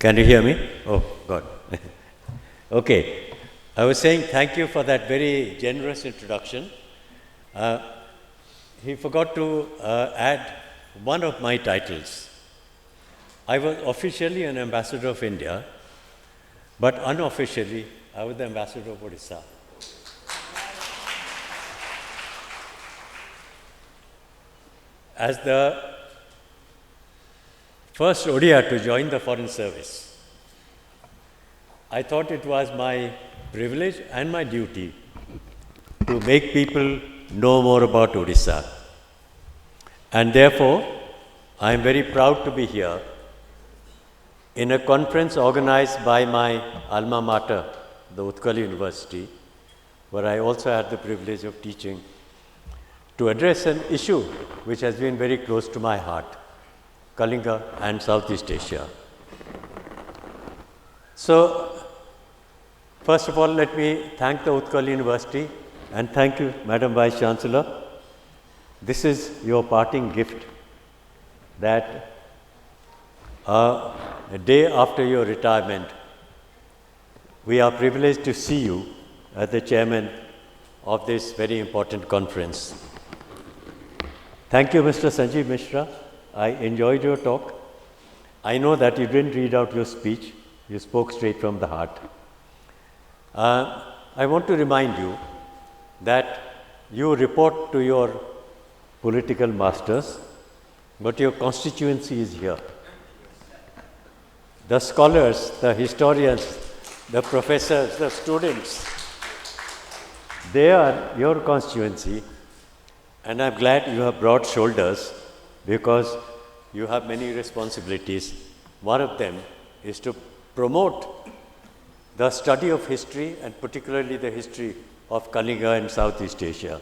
Can you hear me? Oh, God. Okay. I was saying thank you for that very generous introduction. He forgot to add one of my titles. I was officially an ambassador of India, but unofficially, I was the ambassador of Odisha. As the first Odia to join the Foreign Service, I thought it was my privilege and my duty to make people know more about Odisha. And therefore, I am very proud to be here in a conference organized by my alma mater, the Utkal University, where I also had the privilege of teaching, to address an issue which has been very close to my heart, Kalinga and Southeast Asia. So, first of all, let me thank the Utkal University and thank you, Madam Vice Chancellor. This is your parting gift that a day after your retirement, we are privileged to see you as the chairman of this very important conference. Thank you, Mr. Sanjeev Mishra. I enjoyed your talk. I know that you didn't read out your speech. You spoke straight from the heart. I want to remind you that you report to your political masters, but your constituency is here. The scholars, the historians, the professors, the students, they are your constituency, and I'm glad you have broad shoulders because you have many responsibilities. One of them is to promote the study of history and particularly the history of Kalinga and Southeast Asia.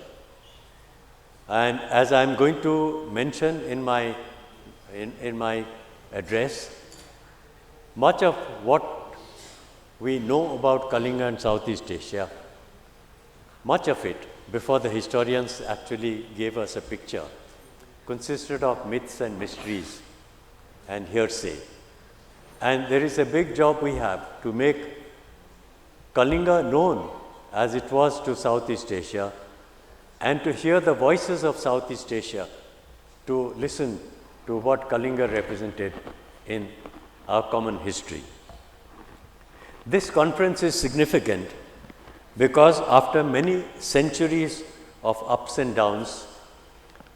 And as I'm going to mention in my address, much of what we know about Kalinga and Southeast Asia, much of it, before the historians actually gave us a picture, consisted of myths and mysteries and hearsay. And there is a big job we have to make Kalinga known as it was to Southeast Asia, and to hear the voices of Southeast Asia, to listen to what Kalinga represented in our common history. This conference is significant because after many centuries of ups and downs,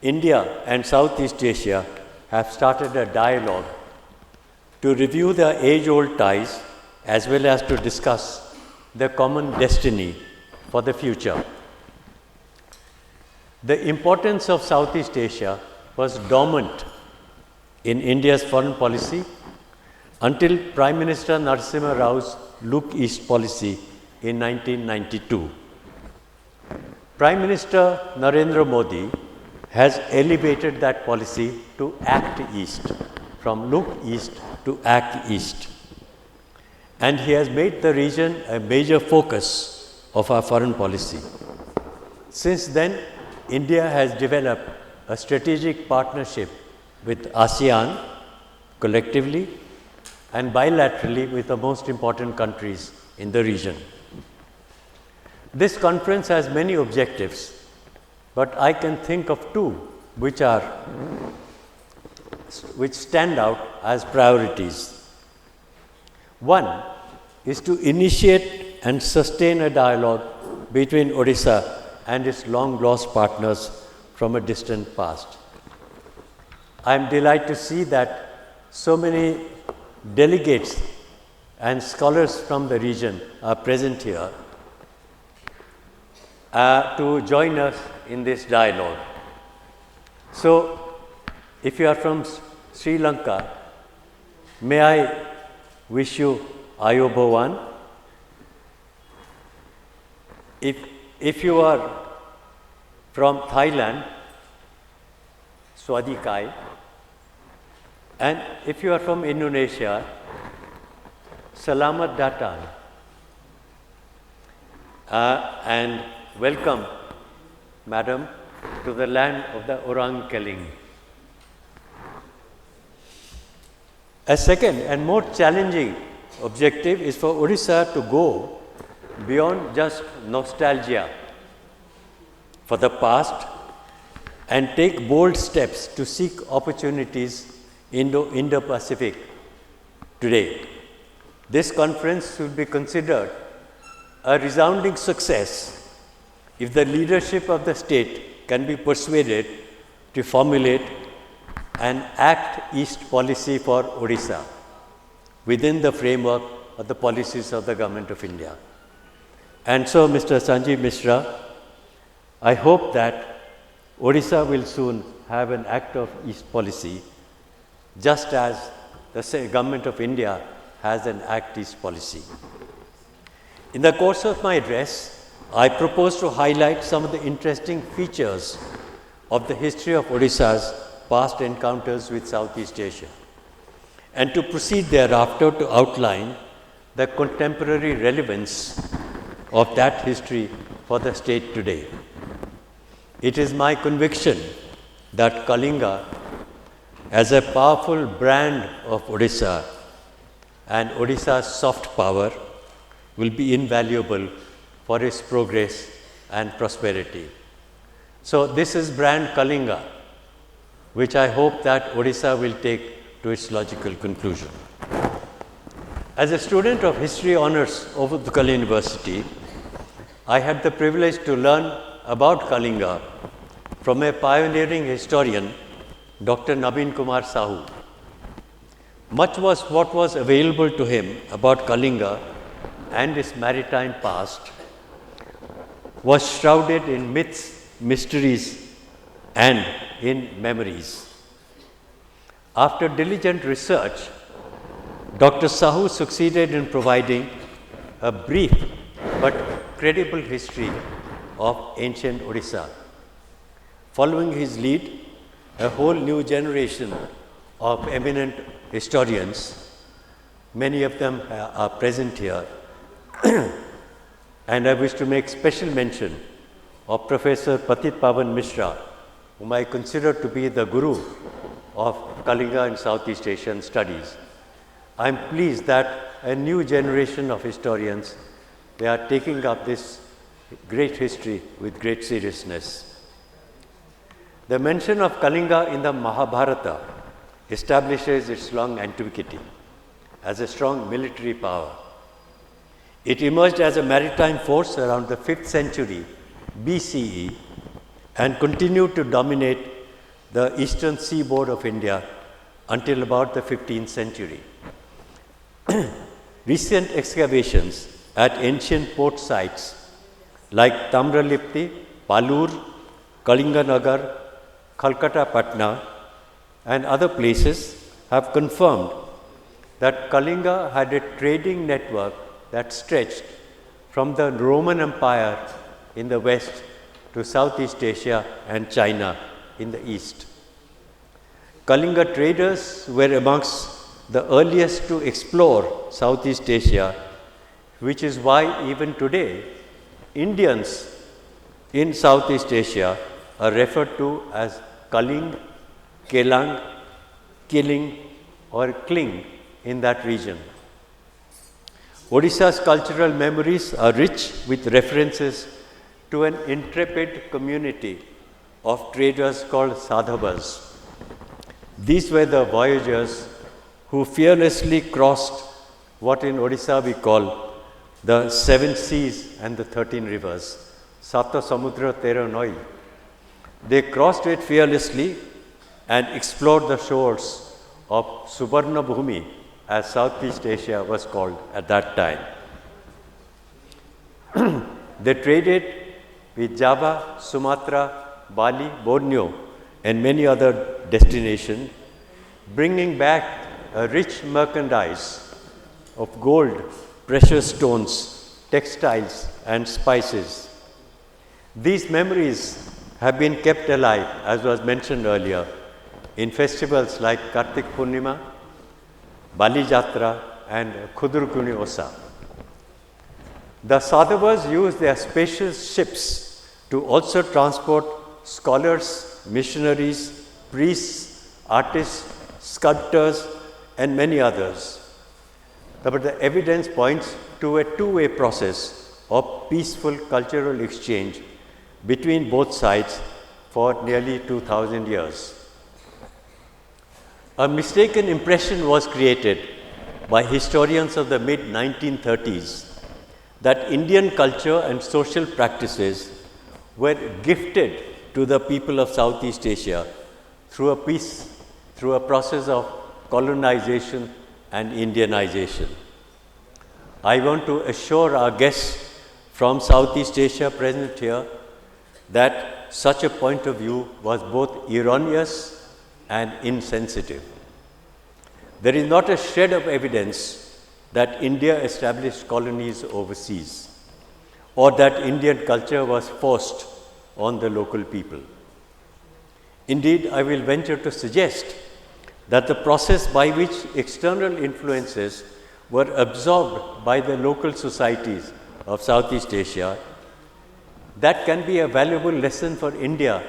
India and Southeast Asia have started a dialogue to review their age-old ties as well as to discuss the common destiny for the future. The importance of Southeast Asia was dormant in India's foreign policy until Prime Minister Narasimha Rao's Look East policy in 1992. Prime Minister Narendra Modi has elevated that policy to Act East, from Look East to Act East. And he has made the region a major focus of our foreign policy. Since then, India has developed a strategic partnership with ASEAN collectively and bilaterally with the most important countries in the region. This conference has many objectives, but I can think of two which stand out as priorities. One is to initiate and sustain a dialogue between Odisha and its long-lost partners from a distant past. I am delighted to see that so many delegates and scholars from the region are present here to join us in this dialogue. So, if you are from Sri Lanka, may I wish you Ayubowan. If you are from Thailand, Swadikai, and if you are from Indonesia, Selamat Datang, and welcome, Madam, to the land of the Orang Keling. A second and more challenging objective is for Odisha to go beyond just nostalgia for the past and take bold steps to seek opportunities in Indo-Pacific today. This conference should be considered a resounding success if the leadership of the state can be persuaded to formulate an Act East policy for Odisha within the framework of the policies of the Government of India. And so, Mr. Sanjeev Mishra, I hope that Odisha will soon have an Act of East policy, just as the Government of India has an Act East policy. In the course of my address, I propose to highlight some of the interesting features of the history of Odisha's past encounters with Southeast Asia, and to proceed thereafter to outline the contemporary relevance of that history for the state today. It is my conviction that Kalinga, as a powerful brand of Odisha and Odisha's soft power, will be invaluable for its progress and prosperity. So this is brand Kalinga, which I hope that Odisha will take to its logical conclusion. As a student of history honors over the Kalinga University, I had the privilege to learn about Kalinga from a pioneering historian, Dr. Naveen Kumar Sahu. Much was what was available to him about Kalinga and its maritime past was shrouded in myths, mysteries, and in memories. After diligent research, Dr. Sahu succeeded in providing a brief but credible history of ancient Odisha. Following his lead, a whole new generation of eminent historians, many of them are present here, and I wish to make special mention of Professor Patit Pavan Mishra, whom I consider to be the guru of Kalinga and Southeast Asian studies. I am pleased that a new generation of historians, they are taking up this great history with great seriousness. The mention of Kalinga in the Mahabharata establishes its long antiquity as a strong military power. It emerged as a maritime force around the 5th century BCE and continued to dominate the eastern seaboard of India until about the 15th century. Recent excavations at ancient port sites like Tamralipti, Palur, Kalinganagar, Calcutta Patna, and other places have confirmed that Kalinga had a trading network that stretched from the Roman Empire in the west to Southeast Asia and China in the east. Kalinga traders were amongst the earliest to explore Southeast Asia, which is why even today Indians in Southeast Asia are referred to as Kaling, Kelang, Kiling, or Kling in that region. Odisha's cultural memories are rich with references to an intrepid community of traders called Sadhavas. These were the voyagers who fearlessly crossed what in Odisha we call the 7 seas and the 13 rivers, Sato Samudra Tero Noi. They crossed it fearlessly and explored the shores of Subarna Bhumi, as Southeast Asia was called at that time. They traded with Java, Sumatra, Bali, Borneo, and many other destinations, bringing back a rich merchandise of gold, precious stones, textiles, and spices. These memories have been kept alive, as was mentioned earlier, in festivals like Kartik Purnima, Bali Jatra, and Khudrukuni Osa. The Sadhavas used their spacious ships to also transport scholars, missionaries, priests, artists, sculptors, and many others. But the evidence points to a two-way process of peaceful cultural exchange between both sides for nearly 2000 years. A mistaken impression was created by historians of the mid-1930s that Indian culture and social practices were gifted to the people of Southeast Asia through a process of colonization and Indianization. I want to assure our guests from Southeast Asia present here that such a point of view was both erroneous and insensitive. There is not a shred of evidence that India established colonies overseas or that Indian culture was forced on the local people. Indeed, I will venture to suggest that the process by which external influences were absorbed by the local societies of Southeast Asia, that can be a valuable lesson for India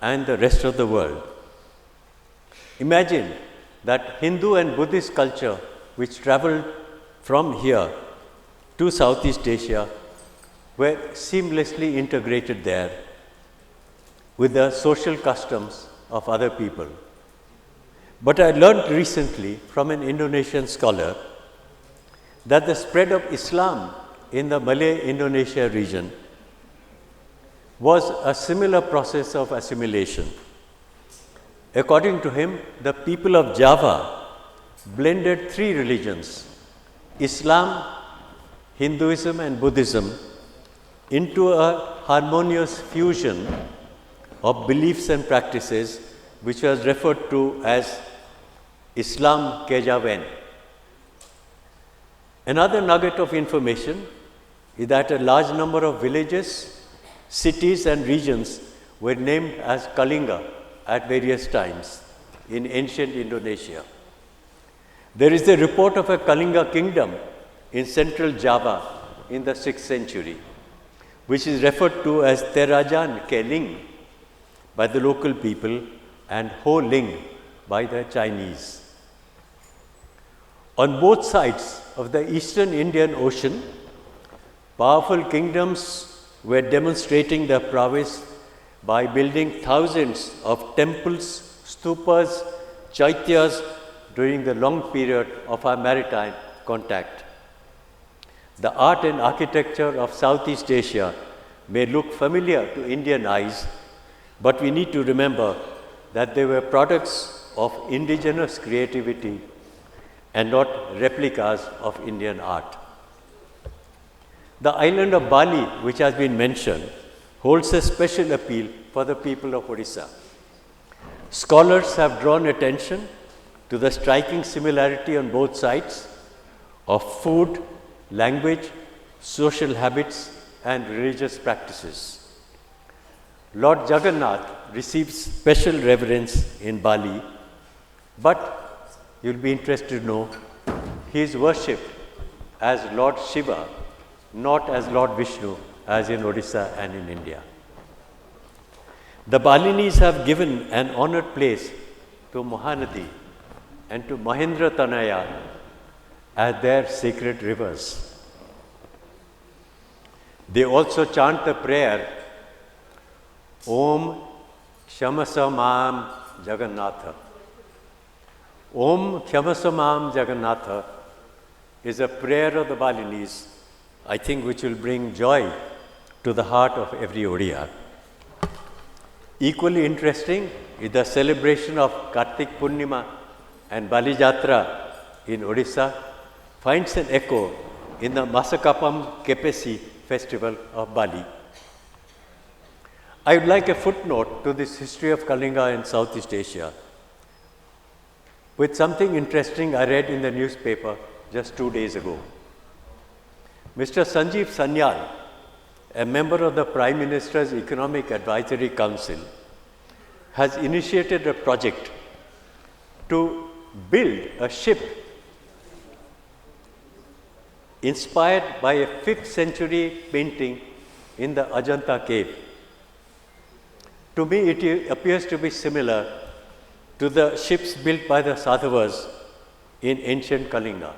and the rest of the world. Imagine that Hindu and Buddhist culture, which traveled from here to Southeast Asia, were seamlessly integrated there with the social customs of other people. But I learned recently from an Indonesian scholar that the spread of Islam in the Malay-Indonesia region was a similar process of assimilation. According to him, the people of Java blended three religions, Islam, Hinduism and Buddhism, into a harmonious fusion of beliefs and practices which was referred to as Islam Kejawen. Another nugget of information is that a large number of villages, cities and regions were named as Kalinga at various times in ancient Indonesia. There is a report of a Kalinga kingdom in central Java in the 6th century, which is referred to as Terajan Keling by the local people and Ho Ling by the Chinese. On both sides of the eastern Indian Ocean, powerful kingdoms were demonstrating their prowess by building thousands of temples, stupas, chaityas during the long period of our maritime contact. The art and architecture of Southeast Asia may look familiar to Indian eyes, but we need to remember that they were products of indigenous creativity and not replicas of Indian art. The island of Bali, which has been mentioned, holds a special appeal for the people of Odisha. Scholars have drawn attention to the striking similarity on both sides of food, language, social habits, and religious practices. Lord Jagannath receives special reverence in Bali, but you'll be interested to know he is worshipped as Lord Shiva, not as Lord Vishnu, as in Odisha and in India. The Balinese have given an honored place to Mahanadi and to Mahendra Tanaya as their sacred rivers. They also chant the prayer, Om Ksamasamam Jagannatha. Om Ksamasamam Jagannatha is a prayer of the Balinese, I think, which will bring joy to the heart of every Odia. Equally interesting is the celebration of Kartik Purnima and Bali Jatra in Odisha finds an echo in the Masakapam Kepesi festival of Bali. I would like a footnote to this history of Kalinga in Southeast Asia with something interesting I read in the newspaper just 2 days ago. Mr. Sanjeev Sanyal, a member of the Prime Minister's Economic Advisory Council, has initiated a project to build a ship inspired by a 5th century painting in the Ajanta cave. To me, it appears to be similar to the ships built by the Sadhavas in ancient Kalinga.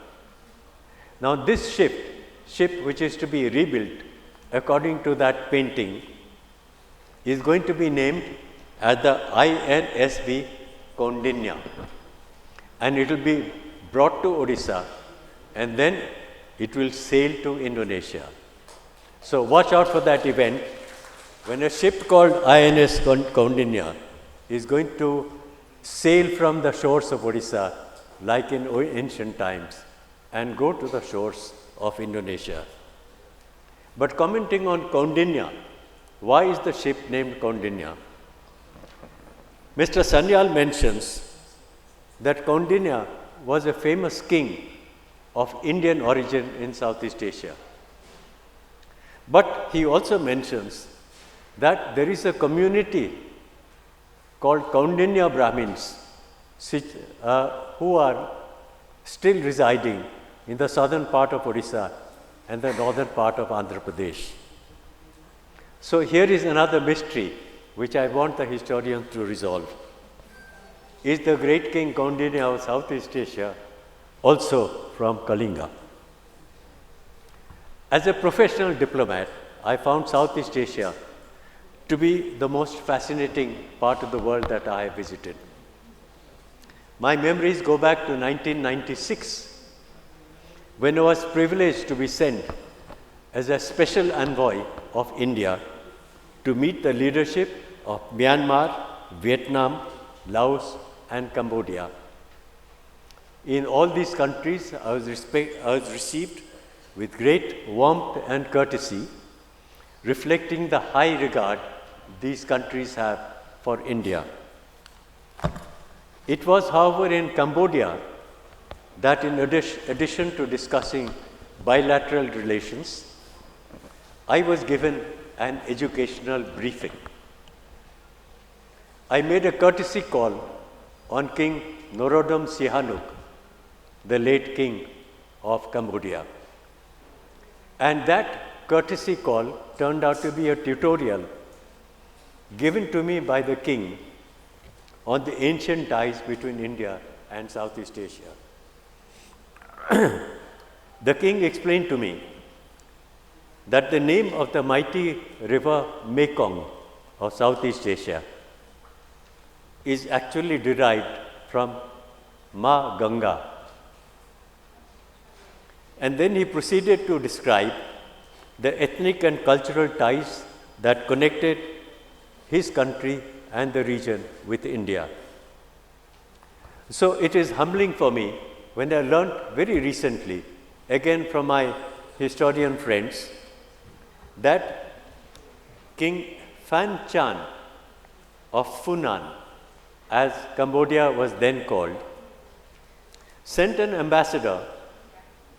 Now this ship which is to be rebuilt according to that painting, is going to be named as the INSV Kaundinya, and it will be brought to Odisha, and then it will sail to Indonesia. So watch out for that event when a ship called INS Kaundinya is going to sail from the shores of Odisha like in ancient times and go to the shores of Indonesia. But commenting on Kaundinya, why is the ship named Kaundinya? Mr. Sanyal mentions that Kaundinya was a famous king of Indian origin in Southeast Asia. But he also mentions that there is a community called Kaundinya Brahmins who are still residing in the southern part of Odisha and the northern part of Andhra Pradesh. So here is another mystery which I want the historians to resolve. Is the great king Kaundinya of Southeast Asia also from Kalinga? As a professional diplomat, I found Southeast Asia to be the most fascinating part of the world that I have visited. My memories go back to 1996, when I was privileged to be sent as a special envoy of India to meet the leadership of Myanmar, Vietnam, Laos, and Cambodia. In all these countries, I was received with great warmth and courtesy, reflecting the high regard these countries have for India. It was, however, in Cambodia that in addition to discussing bilateral relations, I was given an educational briefing. I made a courtesy call on King Norodom Sihanouk, the late king of Cambodia. And that courtesy call turned out to be a tutorial given to me by the king on the ancient ties between India and Southeast Asia. The king explained to me that the name of the mighty river Mekong of Southeast Asia is actually derived from Ma Ganga. And then he proceeded to describe the ethnic and cultural ties that connected his country and the region with India. So it is humbling for me when I learned very recently, again from my historian friends, that King Phan Chan of Funan, as Cambodia was then called, sent an ambassador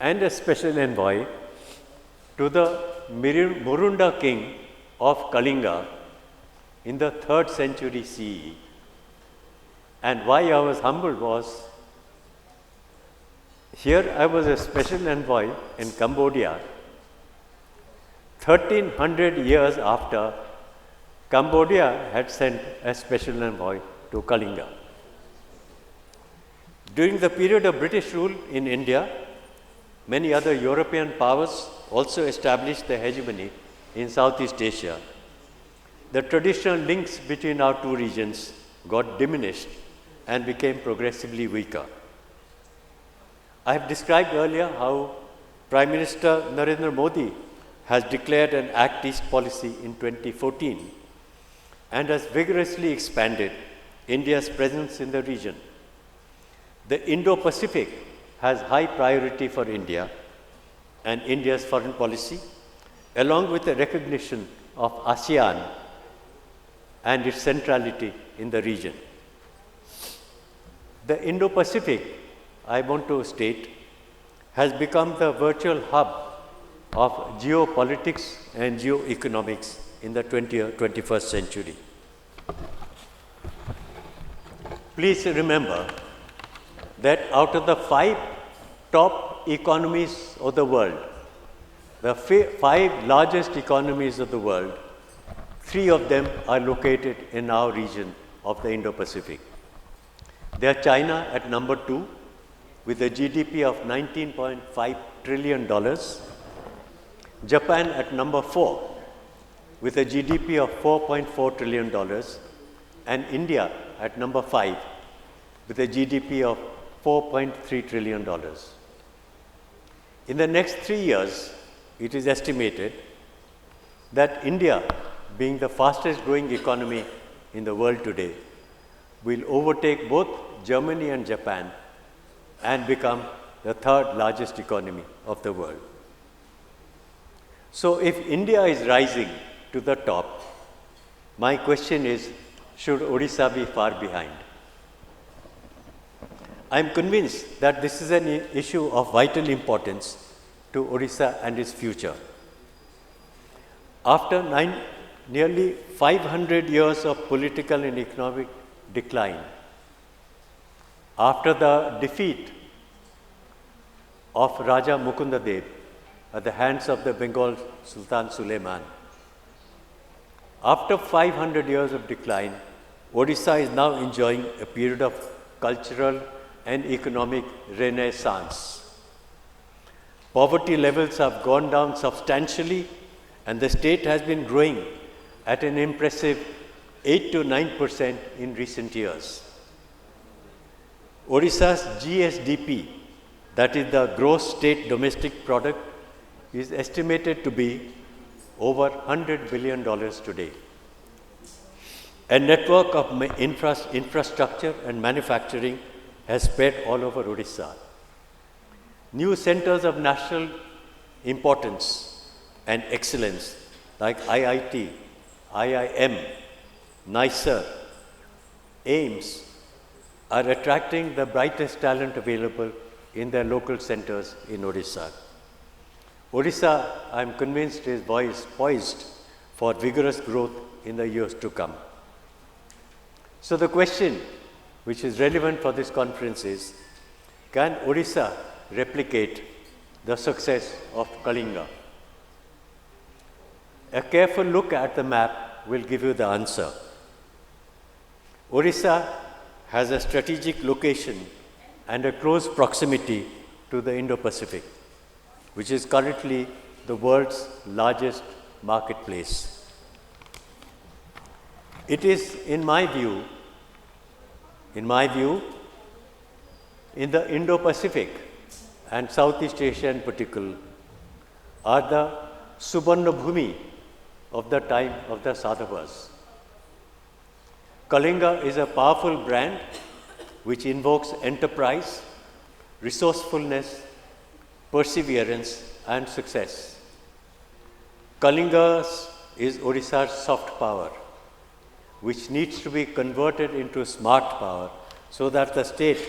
and a special envoy to the Murunda king of Kalinga in the 3rd century CE. And why I was humbled was, here I was a special envoy in Cambodia, 1300 years after Cambodia had sent a special envoy to Kalinga. During the period of British rule in India, many other European powers also established their hegemony in Southeast Asia. The traditional links between our two regions got diminished and became progressively weaker. I have described earlier how Prime Minister Narendra Modi has declared an Act East policy in 2014 and has vigorously expanded India's presence in the region. The Indo-Pacific has high priority for India and India's foreign policy, along with the recognition of ASEAN and its centrality in the region. The Indo-Pacific, I want to state, has become the virtual hub of geopolitics and geoeconomics in the 21st century. Please remember that out of the 5 top economies of the world, the 5 largest economies of the world, 3 of them are located in our region of the Indo-Pacific. They are China at number 2, with a GDP of $19.5 trillion, Japan at number 4 with a GDP of $4.4 trillion, and India at number 5 with a GDP of $4.3 trillion. In the next 3 years, it is estimated that India, being the fastest growing economy in the world today, will overtake both Germany and Japan and become the third largest economy of the world. So if India is rising to the top, my question is, should Odisha be far behind? I am convinced that this is an issue of vital importance to Odisha and its future. After nearly 500 years of political and economic decline, after the defeat of Raja Mukundadev at the hands of the Bengal Sultan Suleiman, after 500 years of decline, Odisha is now enjoying a period of cultural and economic renaissance. Poverty levels have gone down substantially, and the state has been growing at an impressive 8 to 9% in recent years. Odisha's GSDP, that is the gross state domestic product, is estimated to be over $100 billion today. A network of infrastructure and manufacturing has spread all over Odisha. New centers of national importance and excellence like IIT, IIM, NICER, AIMS are attracting the brightest talent available in their local centers in Odisha. Odisha, I am convinced, is poised for vigorous growth in the years to come. So the question which is relevant for this conference is, can Odisha replicate the success of Kalinga? A careful look at the map will give you the answer. Odisha has a strategic location and a close proximity to the Indo-Pacific, which is currently the world's largest marketplace. It is, in my view, in the Indo-Pacific and Southeast Asia in particular, are the Subarna Bhumi of the time of the Sadhavas. Kalinga is a powerful brand which invokes enterprise, resourcefulness, perseverance, and success. Kalinga is Odisha's soft power, which needs to be converted into smart power so that the state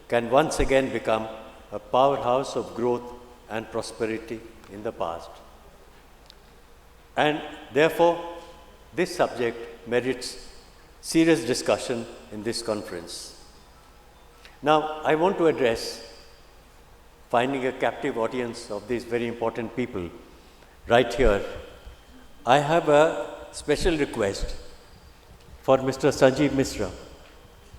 can once again become a powerhouse of growth and prosperity in the past. And therefore, this subject merits serious discussion in this conference. Now, I want to address finding a captive audience of these very important people right here. I have a special request for Mr. Sanjeev Mishra,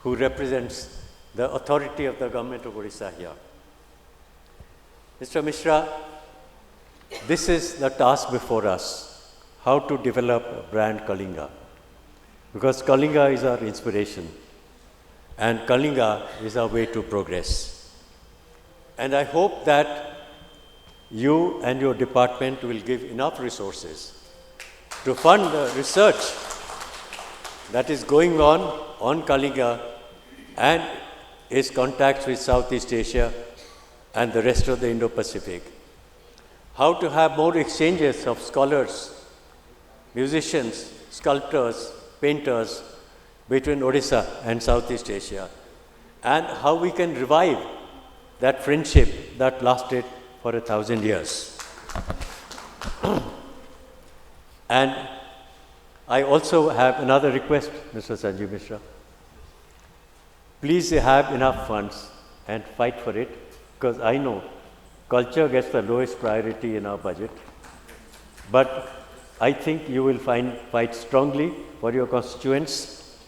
who represents the authority of the government of Odisha here. Mr. Mishra, this is the task before us, how to develop a brand Kalinga. Because Kalinga is our inspiration, and Kalinga is our way to progress. And I hope that you and your department will give enough resources to fund the research that is going on Kalinga and its contacts with Southeast Asia and the rest of the Indo-Pacific. How to have more exchanges of scholars, musicians, sculptors, painters between Odisha and Southeast Asia, and how we can revive that friendship that lasted for 1,000 years. And I also have another request, Mr. Sanjeev Mishra. Please have enough funds and fight for it, because I know culture gets the lowest priority in our budget. But I think you will fight strongly for your constituents.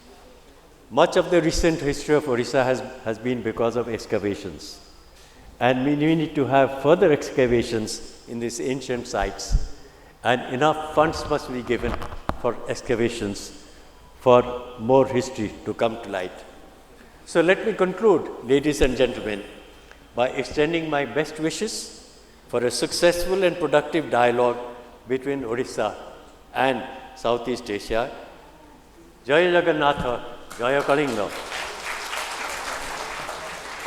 Much of the recent history of Odisha has been because of excavations. and we need to have further excavations in these ancient sites, and enough funds must be given for excavations for more history to come to light. So let me conclude, ladies and gentlemen, by extending my best wishes for a successful and productive dialogue between Odisha and Southeast Asia. Jaya Jagannatha, Jaya Kalinga.